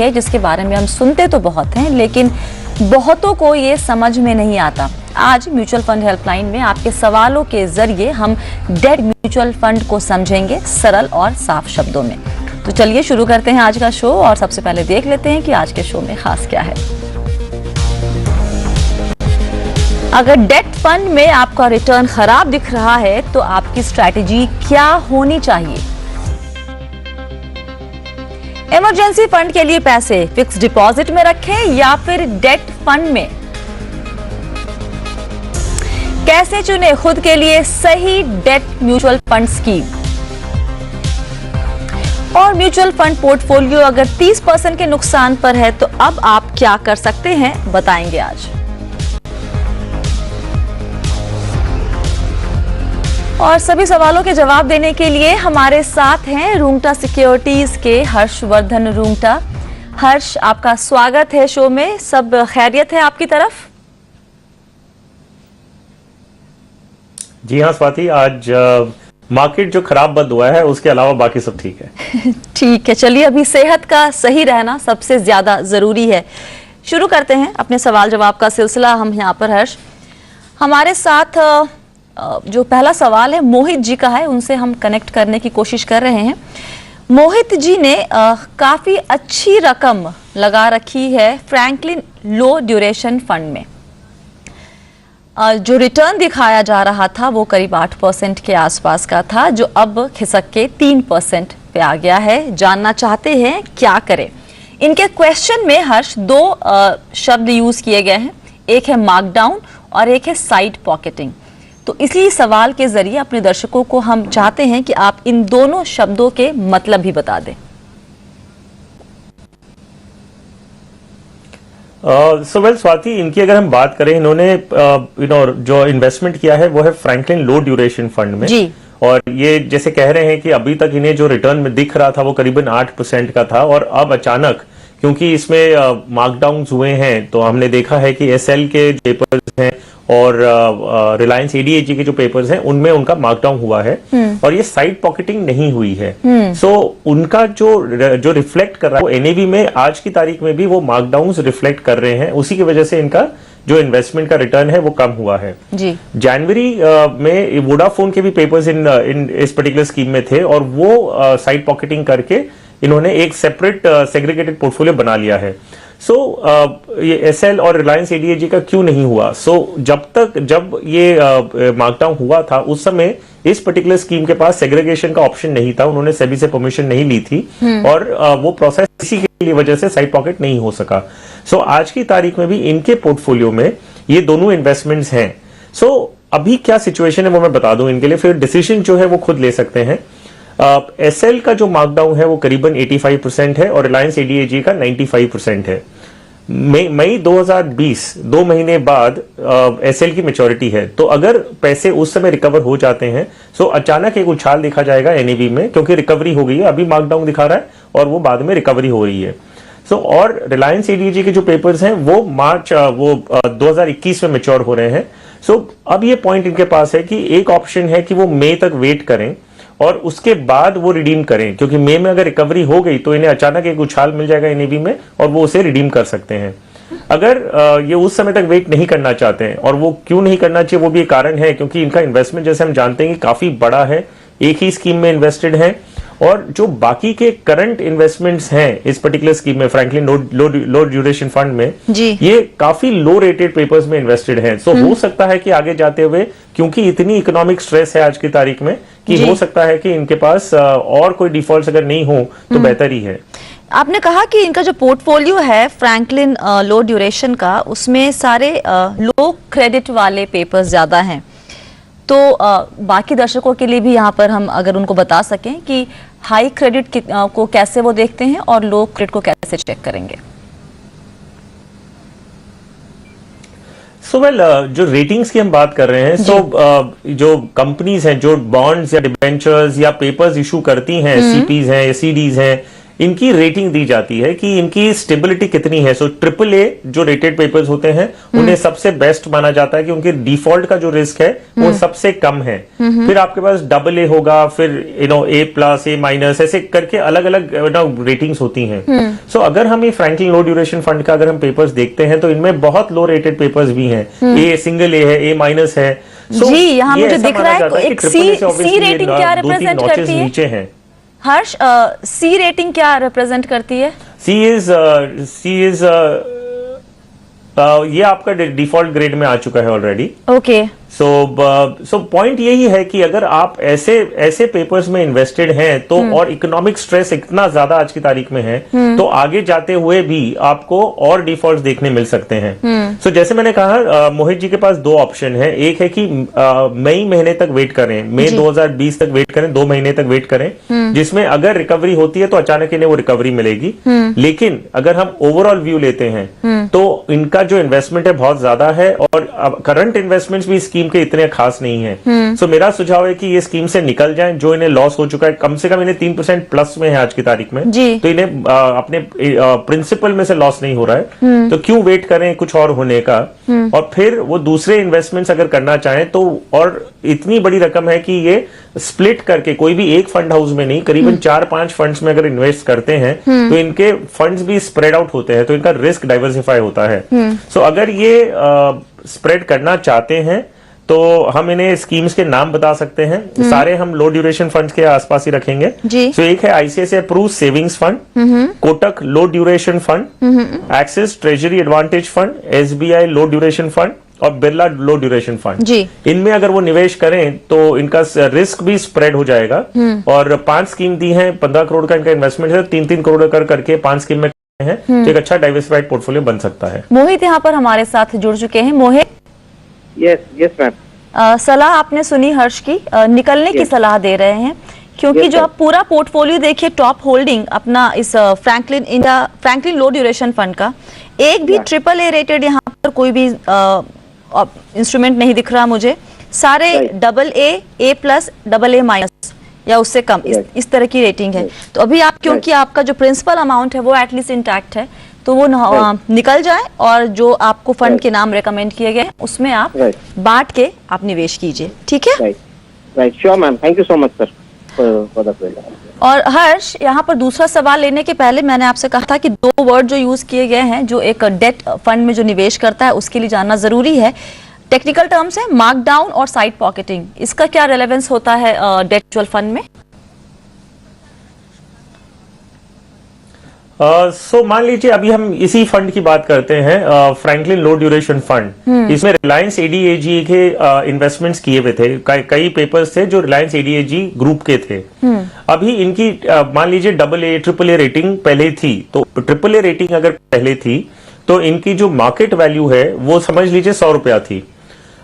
है जिसके बारे में हम सुनते तो बहुत हैं, लेकिन बहुतों को ये समझ में नहीं आता। आज म्यूचुअल फंड हेल्पलाइन में आपके सवालों के जरिए हम डेट म्यूचुअल फंड को समझेंगे सरल और साफ शब्दों में। तो चलिए शुरू करते हैं आज का शो और सबसे पहले देख लेते हैं कि आज के शो में खास क्या है। अगर डेट फंड में आपका रिटर्न खराब दिख रहा है तो आपकी स्ट्रैटेजी क्या होनी चाहिए? इमरजेंसी फंड के लिए पैसे फिक्स डिपॉजिट में रखें या फिर डेट फंड में? कैसे चुने खुद के लिए सही डेट म्यूचुअल फंड स्कीम? और म्यूचुअल फंड पोर्टफोलियो अगर 30% के नुकसान पर है तो अब आप क्या कर सकते हैं, बताएंगे आज। और सभी सवालों के जवाब देने के लिए हमारे साथ हैं रूंगटा सिक्योरिटीज के हर्षवर्धन रूंगटा। हर्ष, आपका स्वागत है शो में। सब खैरियत है आपकी तरफ? जी हाँ स्वाति, आज मार्केट जो खराब बंद हुआ है उसके अलावा बाकी सब ठीक है। ठीक है, चलिए अभी सेहत का सही रहना सबसे ज्यादा जरूरी है। शुरू करते हैं अपने सवाल जवाब का सिलसिला हम यहाँ पर। हर्ष, हमारे साथ जो पहला सवाल है मोहित जी का है, उनसे हम कनेक्ट करने की कोशिश कर रहे हैं। मोहित जी ने काफी अच्छी रकम लगा रखी है फ्रैंकलिन लो ड्यूरेशन फंड में। जो रिटर्न दिखाया जा रहा था वो करीब 8% के आसपास का था, जो अब खिसक के 3% पे आ गया है। जानना चाहते हैं क्या करें। इनके क्वेश्चन में हर्ष दो शब्द यूज किए गए हैं, एक है मार्कडाउन और एक है साइड पॉकेटिंग। तो इसी सवाल के जरिए अपने दर्शकों को हम चाहते हैं कि आप इन दोनों शब्दों के मतलब भी बता दें। स्वाति, इनकी अगर हम बात करें, इन्होंने जो इन्वेस्टमेंट किया है वो है फ्रैंकलिन लो ड्यूरेशन फंड में जी। और ये जैसे कह रहे हैं कि अभी तक इन्हें जो रिटर्न में दिख रहा था वो करीबन 8% का था, और अब अचानक क्योंकि इसमें मार्कडाउन हुए हैं तो हमने देखा है कि एसएल के पेपर्स हैं और रिलायंस एडीएजी के जो पेपर्स हैं उनमें उनका मार्कडाउन हुआ है और ये साइड पॉकेटिंग नहीं हुई है। सो उनका जो रिफ्लेक्ट कर रहा है वो एनएवी में आज की तारीख में भी वो मार्कडाउन रिफ्लेक्ट कर रहे हैं। उसी की वजह से इनका जो इन्वेस्टमेंट का रिटर्न है वो कम हुआ है जी। जनवरी में वोडाफोन के भी पेपर्स इन इस पर्टिकुलर स्कीम में थे और वो साइड पॉकेटिंग करके इन्होंने एक सेपरेट सेग्रीगेटेड पोर्टफोलियो बना लिया है। ये एसएल और रिलायंस एडीएजी का क्यों नहीं हुआ? जब ये मार्कडाउन हुआ था उस समय इस पर्टिकुलर स्कीम के पास सेग्रीगेशन का ऑप्शन नहीं था, उन्होंने सेबी से परमिशन नहीं ली थी और वो प्रोसेस इसी की वजह से साइड पॉकेट नहीं हो सका। आज की तारीख में भी इनके पोर्टफोलियो में ये दोनों इन्वेस्टमेंट्स हैं। अभी क्या सिचुएशन है वो मैं बता दूं इनके लिए, फिर डिसीजन जो है वो खुद ले सकते हैं। एसएल का जो मार्कडाउन है वो करीबन 85% है और रिलायंस एडीएजी का 95% है। मई 2020 2 महीने बाद एसएल की मैच्योरिटी है, तो अगर पैसे उस समय रिकवर हो जाते हैं तो अचानक एक उछाल देखा जाएगा एनएवी में, क्योंकि रिकवरी हो गई है। अभी मार्कडाउन दिखा रहा है और वो बाद में रिकवरी हो रही है। और रिलायंस एडीएजी के जो पेपर्स हैं वो 2021 में मैच्योर हो रहे हैं। अब ये पॉइंट इनके पास है कि एक ऑप्शन है कि वो मई तक वेट करें और उसके बाद वो रिडीम करें, क्योंकि मई में अगर रिकवरी हो गई तो इन्हें अचानक एक उछाल मिल जाएगा एनएवी में और वो उसे रिडीम कर सकते हैं। अगर ये उस समय तक वेट नहीं करना चाहते हैं, और वो क्यों नहीं करना चाहिए वो भी एक कारण है, क्योंकि इनका इन्वेस्टमेंट जैसे हम जानते हैं कि काफी बड़ा है, एक ही स्कीम में इन्वेस्टेड है और जो बाकी के करंट इन्वेस्टमेंट्स हैं इस पर्टिकुलर स्कीम में फ्रैंकलिन लो ड्यूरेशन फंड में ये काफी लो रेटेड पेपर्स में इन्वेस्टेड हैं। हो सकता है कि आगे जाते हुए, क्योंकि इतनी इकोनॉमिक स्ट्रेस है आज की तारीख में, कि हो सकता है कि इनके पास और कोई डिफॉल्ट अगर नहीं हो तो बेहतर ही है। आपने कहा कि इनका जो पोर्टफोलियो है फ्रैंकलिन लो ड्यूरेशन का, उसमें सारे लो क्रेडिट वाले पेपर्स ज्यादा हैं। तो बाकी दर्शकों के लिए भी यहाँ पर हम अगर उनको बता सकें कि हाई क्रेडिट को कैसे वो देखते हैं और लो क्रेडिट को कैसे चेक करेंगे। जो रेटिंग्स की हम बात कर रहे हैं, जो कंपनीज हैं जो बॉन्ड्स या डिबेंचर्स या पेपर्स इशू करती हैं, सीपीज हैं या सीडीज हैं इनकी रेटिंग दी जाती है कि इनकी स्टेबिलिटी कितनी है। सो ट्रिपल ए जो रेटेड पेपर्स होते हैं उन्हें सबसे बेस्ट माना जाता है कि उनके डिफॉल्ट का जो रिस्क है वो सबसे कम है। फिर आपके पास डबल ए होगा, फिर ए प्लस, ए माइनस, ऐसे करके अलग अलग रेटिंग्स होती हैं। सो अगर हम ये फ्रैंकलिन लो ड्यूरेशन फंड का अगर हम पेपर्स देखते हैं तो इनमें बहुत लो रेटेड पेपर्स भी हैं। ए सिंगल ए है, ए माइनस है। जी, यहाँ मुझे दिख रहा है एक सी रेटिंग क्या रिप्रेजेंट करती है? नीचे है हर्ष, सी रेटिंग क्या रिप्रेजेंट करती है? सी इज ये आपका डिफॉल्ट ग्रेड में आ चुका है ऑलरेडी। ओके। सो पॉइंट यही है कि अगर आप ऐसे पेपर्स में इन्वेस्टेड हैं तो और इकोनॉमिक स्ट्रेस इतना ज्यादा आज की तारीख में है तो आगे जाते हुए भी आपको और डिफॉल्ट देखने मिल सकते हैं। सो जैसे मैंने कहा, मोहित जी के पास दो ऑप्शन है। एक है कि मई महीने तक वेट करें, मई 2020 तक वेट करें, 2 महीने तक वेट करें, जिसमें अगर रिकवरी होती है तो अचानक इन्हें वो रिकवरी मिलेगी। लेकिन अगर हम ओवरऑल व्यू लेते हैं तो इनका जो इन्वेस्टमेंट है बहुत ज्यादा है और करंट इन्वेस्टमेंट्स भी स्कीम के इतने खास नहीं है। सो मेरा सुझाव है कि ये स्कीम से निकल जाएं। जो इन्हें लॉस हो चुका है, कम से कम इन्हें 3% प्लस में है आज की तारीख में, तो इन्हें अपने प्रिंसिपल में से लॉस नहीं हो रहा है, तो क्यों वेट करें कुछ और होने का। और फिर वो दूसरे इन्वेस्टमेंट्स अगर करना चाहें तो, और इतनी बड़ी रकम है कि ये स्प्लिट करके कोई भी एक फंड हाउस में नहीं, करीबन 4-5 फंड्स में अगर इन्वेस्ट करते हैं तो इनके फंड्स भी स्प्रेड आउट होते हैं, तो इनका रिस्क डाइवर्सिफाई होता है। सो अगर ये स्प्रेड करना चाहते हैं तो हम इन्हें स्कीम्स के नाम बता सकते हैं। सारे हम लो ड्यूरेशन फंड्स के आसपास ही रखेंगे। सो एक है ICICI Pru savings fund, Kotak low duration fund, Axis Treasury Advantage fund, SBI low duration fund और बिरला लो ड्यूरेशन फंड। इनमें अगर वो निवेश करें तो इनका रिस्क भी स्प्रेड हो जाएगा। और 5 स्कीम दी है, 15 करोड़ का इनका इन्वेस्टमेंट है, 3-3 करोड़ करके 5 स्कीम में है, तो एक अच्छा डाइवर्सिफाइड पोर्टफोलियो बन सकता है। मोहित यहाँ पर हमारे साथ जुड़ चुके हैं। मोहित, यस मैम। सलाह आपने सुनी हर्ष की, निकलने की सलाह दे रहे हैं क्योंकि जो आप पूरा पोर्टफोलियो देखिए, टॉप होल्डिंग अपना इस फ्रैंकलिन लो ड्यूरेशन फंड का, एक भी ट्रिपल ए रेटेड यहाँ पर कोई भी इंस्ट्रूमेंट नहीं दिख रहा मुझे। सारे double A plus, double A minus या उससे कम, इस तरह की रेटिंग है। तो अभी आप, क्योंकि आपका जो प्रिंसिपल अमाउंट है वो एटलीस्ट इंटैक्ट है, तो वो निकल जाए और जो आपको फंड के नाम रेकमेंड किए गए उसमें आप बांट के आप निवेश कीजिए। ठीक है? Right, sure ma'am, thank you so much sir for the question. और हर्ष, यहाँ पर दूसरा सवाल लेने के पहले मैंने आपसे कहा था कि 2 वर्ड जो यूज किए गए हैं, जो एक डेट फंड में जो निवेश करता है उसके लिए जानना जरूरी है। टेक्निकल टर्म्स है मार्कडाउन और साइड पॉकेटिंग, इसका क्या रेलेवेंस होता है डेट म्यूचुअल फंड में? सो मान लीजिए अभी हम इसी फंड की बात करते हैं, फ्रैंकलिन लो ड्यूरेशन फंड। इसमें रिलायंस एडीएजी के इन्वेस्टमेंट्स किए हुए थे, कई पेपर्स थे जो रिलायंस एडीएजी ग्रुप के थे। अभी इनकी मान लीजिए double A triple A rating पहले थी, तो ट्रिपल ए रेटिंग अगर पहले थी तो इनकी जो मार्केट वैल्यू है वो समझ लीजिए 100 रुपया थी।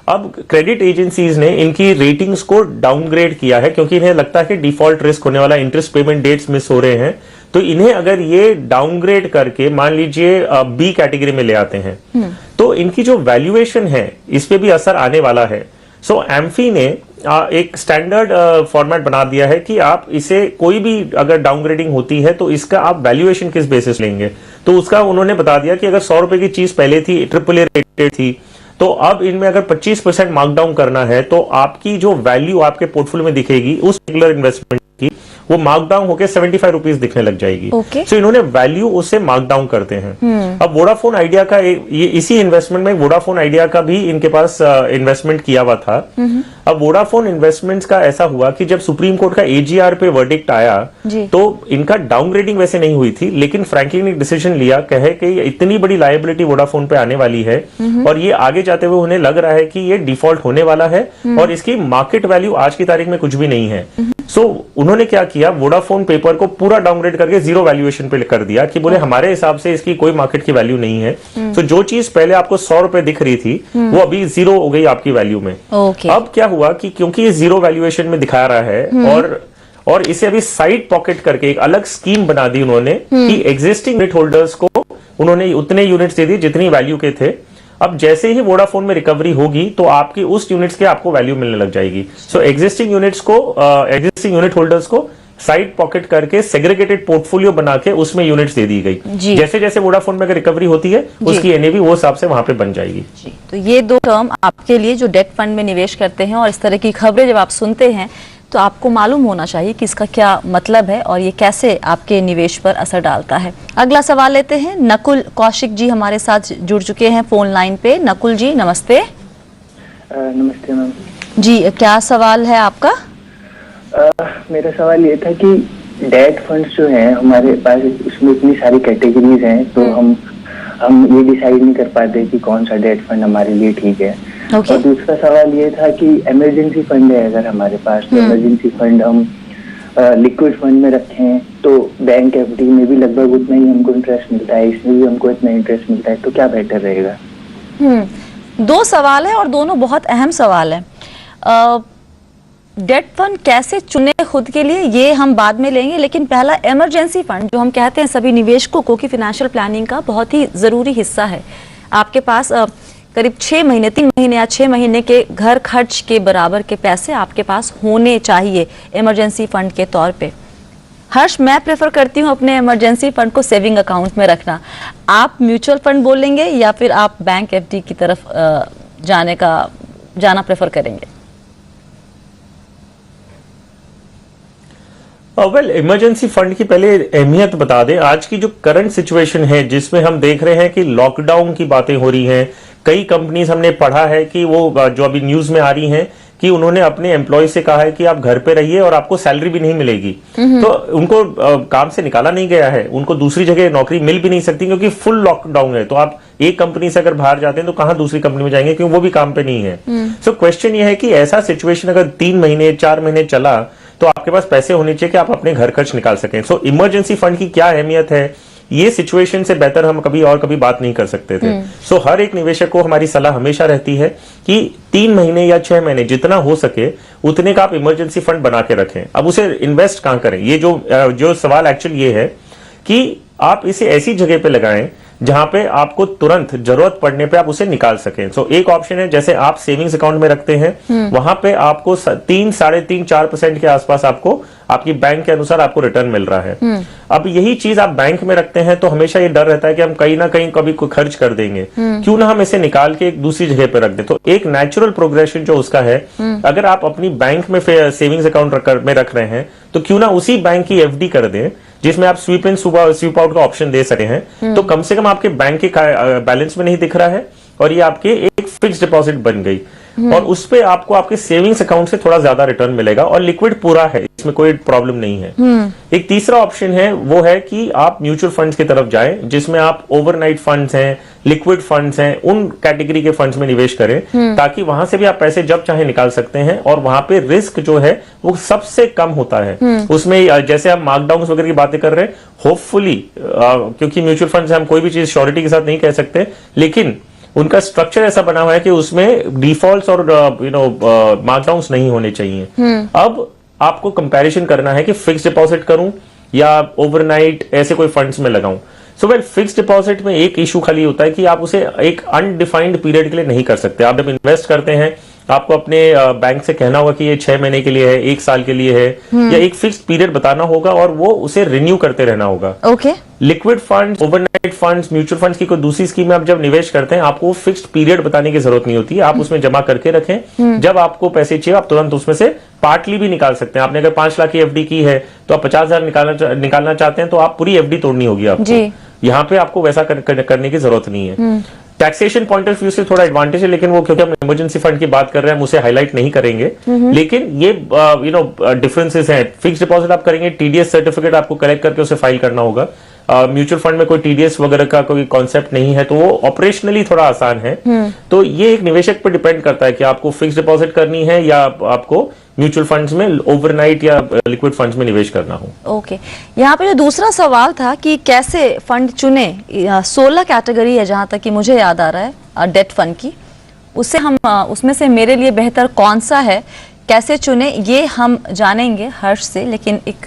अब क्रेडिट एजेंसीज ने इनकी रेटिंग्स को डाउनग्रेड किया है क्योंकि इन्हें लगता है कि डिफॉल्ट रिस्क होने वाला, इंटरेस्ट पेमेंट डेट्स मिस हो रहे हैं, तो इन्हें अगर ये डाउनग्रेड करके मान लीजिए बी कैटेगरी में ले आते हैं तो इनकी जो वैल्यूएशन है इस पे भी असर आने वाला है। सो एम्फी ने एक स्टैंडर्ड फॉर्मेट बना दिया है कि आप इसे कोई भी अगर डाउनग्रेडिंग होती है तो इसका आप वैल्यूएशन किस बेसिस लेंगे, तो उसका उन्होंने बता दिया कि अगर 100 रुपए की चीज पहले थी, ट्रिपल ए रेटेड थी, तो अब इनमें अगर 25% मार्कडाउन करना है तो आपकी जो वैल्यू आपके पोर्टफोलियो में दिखेगी उस पर्टिकुलर इन्वेस्टमेंट की, वो मार्कडाउन होकर 75 रुपीज दिखने लग जाएगी। सो इन्होंने वैल्यू उसे मार्कडाउन करते हैं। अब वोडाफोन आइडिया का ये इसी इन्वेस्टमेंट में वोडाफोन आइडिया का भी इनके पास इन्वेस्टमेंट किया हुआ था। अब वोडाफोन इन्वेस्टमेंट्स का ऐसा हुआ कि जब सुप्रीम कोर्ट का एजीआर पे वर्डिक्ट आया तो इनका डाउनग्रेडिंग वैसे नहीं हुई थी, लेकिन फ्रैंकलिन ने डिसीजन लिया, कहे कि इतनी बड़ी लायबिलिटी वोडाफोन पे आने वाली है और ये आगे जाते हुए उन्हें लग रहा है कि ये डिफॉल्ट होने वाला है और इसकी मार्केट वैल्यू आज की तारीख में कुछ भी नहीं है। सो उन्होंने क्या किया, वोडाफोन पेपर को पूरा डाउनग्रेड करके 0 वैल्यूएशन पे कर दिया कि बोले हमारे हिसाब से इसकी कोई मार्केट की वैल्यू नहीं है। तो जो चीज पहले आपको 100 रुपए दिख रही थी वो अभी 0 हो गई आपकी वैल्यू में। अब क्या हुआ कि क्योंकि ये 0 वैल्यूएशन में दिखा रहा है और इसे अभी साइड पॉकेट करके एक अलग स्कीम बना दी उन्होंने कि एग्जिस्टिंग यूनिट होल्डर्स को उन्होंने उतने यूनिट्स दे दी जितनी वैल्यू के थे। अब जैसे ही वोडाफोन में रिकवरी होगी तो आपकी उस यूनिट्स के आपको वैल्यू मिलने लग जाएगी। सो एग्जिस्टिंग यूनिट होल्डर्स को साइड पॉकेट करके सेग्रीगेटेड पोर्टफोलियो बना के उसमें यूनिट्स दे दी गई। जैसे जैसे वोडाफोन में अगर रिकवरी होती है उसकी एनएवी वो हिसाब से वहां पे बन जाएगी। जी, तो ये दो टर्म आपके लिए जो डेट फंड में निवेश करते हैं और इस तरह की खबरें जब आप सुनते हैं तो आपको मालूम होना चाहिए कि इसका क्या मतलब है और ये कैसे आपके निवेश पर असर डालता है। अगला सवाल लेते हैं। नकुल कौशिक जी हमारे साथ जुड़ चुके हैं फोन लाइन पे। नकुल जी नमस्ते। नमस्ते मैम जी, क्या सवाल है आपका? मेरा सवाल ये था कि डेट फंड्स जो हैं हमारे पास, उसमें इतनी सारी कैटेगरीज हैं तो हम ये डिसाइड नहीं कर पाते कि कौन सा डेट फंड हमारे लिए ठीक है। और दूसरा सवाल ये था कि इमरजेंसी फंड है अगर हमारे पास, तो इमरजेंसी फंड हम लिक्विड फंड में रखें तो बैंक एफडी में भी लगभग उतना ही हमको इंटरेस्ट मिलता है, इसमें भी हमको इतना इंटरेस्ट मिलता है, तो क्या बेहतर रहेगा? दो सवाल है और दोनों बहुत अहम सवाल है। डेट फंड कैसे चुने खुद के लिए ये हम बाद में लेंगे, लेकिन पहला इमरजेंसी फंड जो हम कहते हैं सभी निवेशकों को कि फाइनेंशियल प्लानिंग का बहुत ही जरूरी हिस्सा है। आपके पास करीब 6 महीने 3 महीने या 6 महीने के घर खर्च के बराबर के पैसे आपके पास होने चाहिए इमरजेंसी फंड के तौर पे। हर्ष, मैं प्रेफर करती हूँ अपने इमरजेंसी फंड को सेविंग अकाउंट में रखना। आप म्यूचुअल फंड बोलेंगे या फिर आप बैंक एफडी की तरफ जाना प्रेफर करेंगे? वेल, इमरजेंसी फंड की पहले अहमियत बता दें। आज की जो करंट सिचुएशन है जिसमें हम देख रहे हैं कि लॉकडाउन की बातें हो रही हैं, कई कंपनीज हमने पढ़ा है कि वो जो अभी न्यूज में आ रही हैं कि उन्होंने अपने एम्प्लॉय से कहा है कि आप घर पे रहिए और आपको सैलरी भी नहीं मिलेगी। तो उनको काम से निकाला नहीं गया है, उनको दूसरी जगह नौकरी मिल भी नहीं सकती क्योंकि फुल लॉकडाउन है। तो आप एक कंपनी से अगर बाहर जाते हैं तो कहां दूसरी कंपनी में जाएंगे क्योंकि वो भी काम पे नहीं है। सो क्वेश्चन ये है कि ऐसा सिचुएशन अगर 3 महीने 4 महीने चला तो आपके पास पैसे होने चाहिए कि आप अपने घर खर्च निकाल सकें। सो इमरजेंसी फंड की क्या अहमियत है, ये सिचुएशन से बेहतर हम कभी बात नहीं कर सकते थे। सो हर एक निवेशक को हमारी सलाह हमेशा रहती है कि 3 महीने या 6 महीने जितना हो सके उतने का आप इमरजेंसी फंड बना के रखें। अब उसे इन्वेस्ट कहां करें, ये जो सवाल एक्चुअली ये है कि आप इसे ऐसी जगह पे लगाएं जहां पे आपको तुरंत जरूरत पड़ने पे आप उसे निकाल सकें। सो एक ऑप्शन है, जैसे आप सेविंग्स अकाउंट में रखते हैं वहां पे आपको 3, 3.5, 4% के आसपास आपको आपकी बैंक के अनुसार आपको रिटर्न मिल रहा है। अब यही चीज आप बैंक में रखते हैं तो हमेशा ये डर रहता है कि हम कहीं ना कहीं कभी कोई खर्च कर देंगे, क्यों ना हम इसे निकाल के एक दूसरी जगह पे रख दें। तो एक नेचुरल प्रोग्रेशन जो उसका है, अगर आप अपनी बैंक में सेविंग्स अकाउंट में रख रहे हैं तो क्यों ना उसी बैंक की एफडी कर दें जिसमें आप स्वीप इन स्वीप आउट का ऑप्शन दे सके हैं। तो कम से कम आपके बैंक के बैलेंस में नहीं दिख रहा है और ये आपके एक फिक्स डिपॉजिट बन गई और उस पे आपको आपके सेविंग्स अकाउंट से थोड़ा ज्यादा रिटर्न मिलेगा और लिक्विड पूरा है, इसमें कोई प्रॉब्लम नहीं है। एक तीसरा ऑप्शन है, वो है कि आप म्यूचुअल फंड्स की तरफ जाएं जिसमें आप ओवरनाइट फंड्स हैं, लिक्विड फंड्स हैं, उन कैटेगरी के फंड्स में निवेश करें ताकि वहां से भी आप पैसे जब चाहे निकाल सकते हैं और वहां पे रिस्क जो है वो सबसे कम होता है। उसमें जैसे हम मार्कडाउन वगैरह की बातें कर रहे हैं, होपफुली क्योंकि म्यूचुअल फंड्स हम कोई भी चीज श्योरिटी के साथ नहीं कह सकते, लेकिन उनका स्ट्रक्चर ऐसा बना हुआ है कि उसमें डिफॉल्ट्स और मार्कडाउन्स नहीं होने चाहिए। अब आपको कंपैरिजन करना है कि फिक्स डिपॉजिट करूं या ओवरनाइट ऐसे कोई फंड्स में लगाऊं। सो वेल, फिक्स डिपॉजिट में एक इशू खाली होता है कि आप उसे एक अनडिफाइंड पीरियड के लिए नहीं कर सकते। आप जब इन्वेस्ट करते हैं आपको अपने बैंक से कहना होगा कि ये 6 महीने के लिए है, 1 साल के लिए है, या एक फिक्स पीरियड बताना होगा और वो उसे रिन्यू करते रहना होगा। Okay. Liquid funds, overnight funds, mutual funds की कोई दूसरी स्कीम में आप जब निवेश करते हैं आपको फिक्स्ड पीरियड बताने की जरूरत नहीं होती है। आप उसमें जमा करके रखें, जब आपको पैसे चाहिए आप तुरंत उसमें से पार्टली भी निकाल सकते हैं। आपने अगर 5 लाख की एफडी की है तो आप 50,000 निकालना चाहते हैं तो आप पूरी एफडी तोड़नी होगी आपको। यहाँ पे आपको वैसा करने की जरूरत नहीं है। टैक्सेशन पॉइंट ऑफ व्यू से थोड़ा एडवांटेज है, लेकिन वो क्योंकि हम इमरजेंसी फंड की बात कर रहे हैं हम उसे हाईलाइट नहीं करेंगे। लेकिन ये डिफरेंसेस हैं। फिक्स डिपॉजिट आप करेंगे, टीडीएस सर्टिफिकेट आपको कलेक्ट करके उसे फाइल करना होगा। म्यूचुअल फंड में कोई टीडीएस वगैरह का कोई कॉन्सेप्ट नहीं है तो वो ऑपरेशनली थोड़ा आसान है। तो ये एक निवेशक पर डिपेंड करता है कि आपको फिक्स डिपॉजिट करनी है या आपको म्यूचुअल फंड्स में ओवरनाइट या लिक्विड फंड्स में निवेश करना हो। ओके। यहाँ पे जो दूसरा सवाल था कि कैसे फंड चुने, 16 कैटेगरी है जहां तक कि मुझे याद आ रहा है डेट फंड की, उसमें से मेरे लिए बेहतर कौन सा है, कैसे चुने, ये हम जानेंगे हर्ष से। लेकिन एक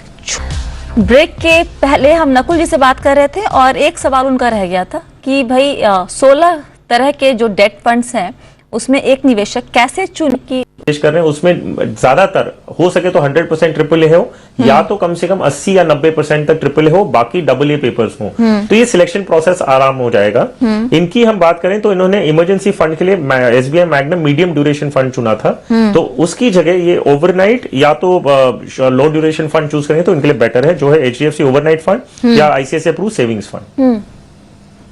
ब्रेक के पहले हम नकुल जी से बात कर रहे थे और एक सवाल उनका रह गया था कि भाई 16 तरह के जो डेट फंड्स हैं उसमें एक निवेशक कैसे चुने कि निवेश कर रहे हैं उसमें ज्यादातर हो सके तो 100% ट्रिपल ए हो, या तो कम से कम 80 या 90% तक ट्रिपल ए हो, बाकी डबल ए पेपर्स हो, तो ये सिलेक्शन प्रोसेस आराम हो जाएगा। इनकी हम बात करें तो इन्होंने इमरजेंसी फंड के लिए SBI magnum medium duration fund चुना था, तो उसकी जगह ये ओवरनाइट या तो लो ड्यूरेशन फंड चूज करेंगे तो इनके लिए बेटर है, जो है HDFC ओवरनाइट फंड या ICICI approve savings fund.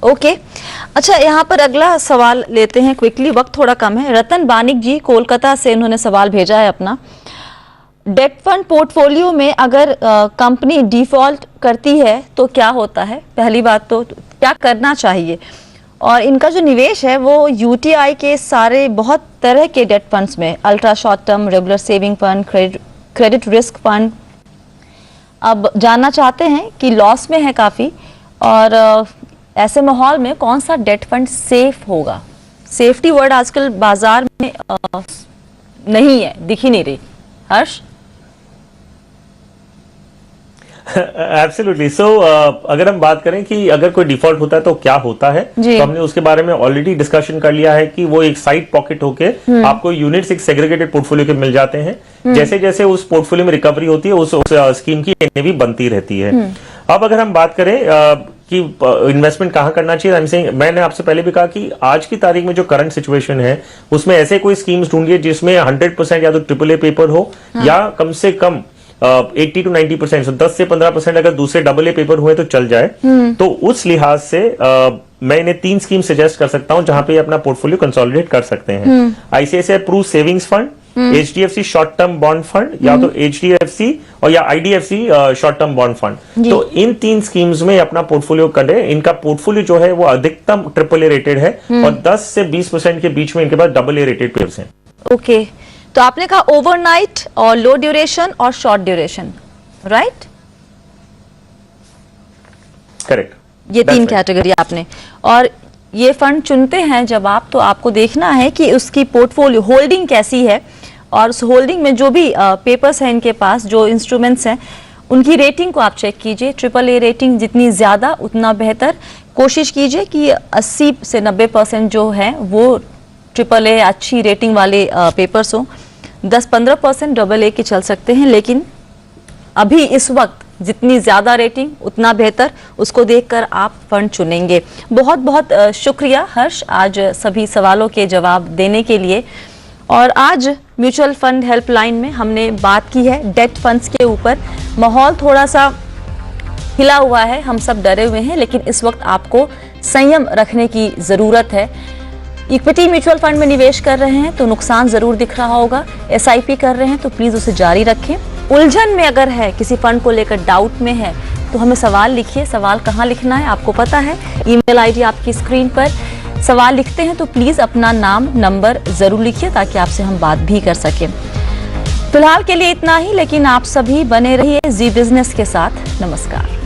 Okay अच्छा, यहाँ पर अगला सवाल लेते हैं क्विकली, वक्त थोड़ा कम है। रतन बानिक जी कोलकाता से उन्होंने सवाल भेजा है अपना। डेट फंड पोर्टफोलियो में अगर कंपनी डिफॉल्ट करती है तो क्या होता है? पहली बात तो क्या करना चाहिए? और इनका जो निवेश है वो UTI के सारे बहुत तरह के डेट फंड्स में, ultra short term, regular saving fund, credit risk fund. अब जानना चाहते हैं कि लॉस में है काफ़ी, और ऐसे माहौल में कौन सा डेट फंड सेफ होगा? सेफ्टी वर्ड आजकल बाजार में नहीं है, दिख ही नहीं रही। हर्ष? एब्सोल्युटली। सो अगर हम बात करें कि अगर कोई डिफॉल्ट होता है तो क्या होता है, तो हमने उसके बारे में ऑलरेडी डिस्कशन कर लिया है कि वो एक साइड पॉकेट होके आपको यूनिट्स एक सेग्रीगेटेड पोर्टफोलियो के मिल जाते हैं। जैसे जैसे उस पोर्टफोलियो में रिकवरी होती है उस स्कीम की NAV बनती रहती है। अब अगर हम बात करें कि इन्वेस्टमेंट कहाँ करना चाहिए, मैंने आपसे पहले भी कहा कि आज की तारीख में जो करंट सिचुएशन है उसमें ऐसे कोई स्कीम्स ढूंढिए जिसमें 100% या तो ट्रिपल ए पेपर हो, या कम से कम 80 to 90%, 10 से 15% अगर दूसरे डबल ए पेपर हुए तो चल जाए। तो उस लिहाज से मैं इन्हें 3 स्कीम सजेस्ट कर सकता हूं जहां पे अपना पोर्टफोलियो कंसोलिडेट कर सकते हैं। ICICI approve savings fund, HDFC short term bond fund, या तो HDFC और या IDFC short term bond fund. तो इन 3 स्कीम्स में अपना पोर्टफोलियो करें। इनका पोर्टफोलियो जो है वो अधिकतम ट्रिपल ए रेटेड है और 10 से 20% के बीच में इनके पास डबल ए रेटेड पेपर्स हैं। ओके, तो आपने कहा ओवरनाइट और लो ड्यूरेशन और शॉर्ट ड्यूरेशन, राइट? करेक्ट, ये 3 कैटेगरी आपने। और ये फंड चुनते हैं जब आप, तो आपको देखना है कि उसकी पोर्टफोलियो होल्डिंग कैसी है, और उस होल्डिंग में जो भी पेपर्स हैं इनके पास, जो इंस्ट्रूमेंट्स हैं, उनकी रेटिंग को आप चेक कीजिए। ट्रिपल ए रेटिंग जितनी ज़्यादा उतना बेहतर। कोशिश कीजिए कि 80 से 90% जो है वो ट्रिपल ए अच्छी रेटिंग वाले पेपर्स हों। 10-15% डबल ए के चल सकते हैं, लेकिन अभी इस वक्त जितनी ज़्यादा रेटिंग उतना बेहतर, उसको देखकर आप फंड चुनेंगे। बहुत बहुत शुक्रिया हर्ष, आज सभी सवालों के जवाब देने के लिए। और आज म्यूचुअल फंड हेल्पलाइन में हमने बात की है डेट फंड्स के ऊपर। माहौल थोड़ा सा हिला हुआ है, हम सब डरे हुए हैं, लेकिन इस वक्त आपको संयम रखने की ज़रूरत है। इक्विटी म्यूचुअल फंड में निवेश कर रहे हैं तो नुकसान जरूर दिख रहा होगा। SIP कर रहे हैं तो प्लीज उसे जारी रखें। उलझन में अगर है, किसी फंड को लेकर डाउट में है, तो हमें सवाल लिखिए। सवाल कहाँ लिखना है आपको पता है, ईमेल ID आपकी स्क्रीन पर। सवाल लिखते हैं तो प्लीज अपना नाम, नंबर जरूर लिखिए ताकि आपसे हम बात भी कर सकें। फिलहाल के लिए इतना ही, लेकिन आप सभी बने रहिए जी बिजनेस के साथ। नमस्कार।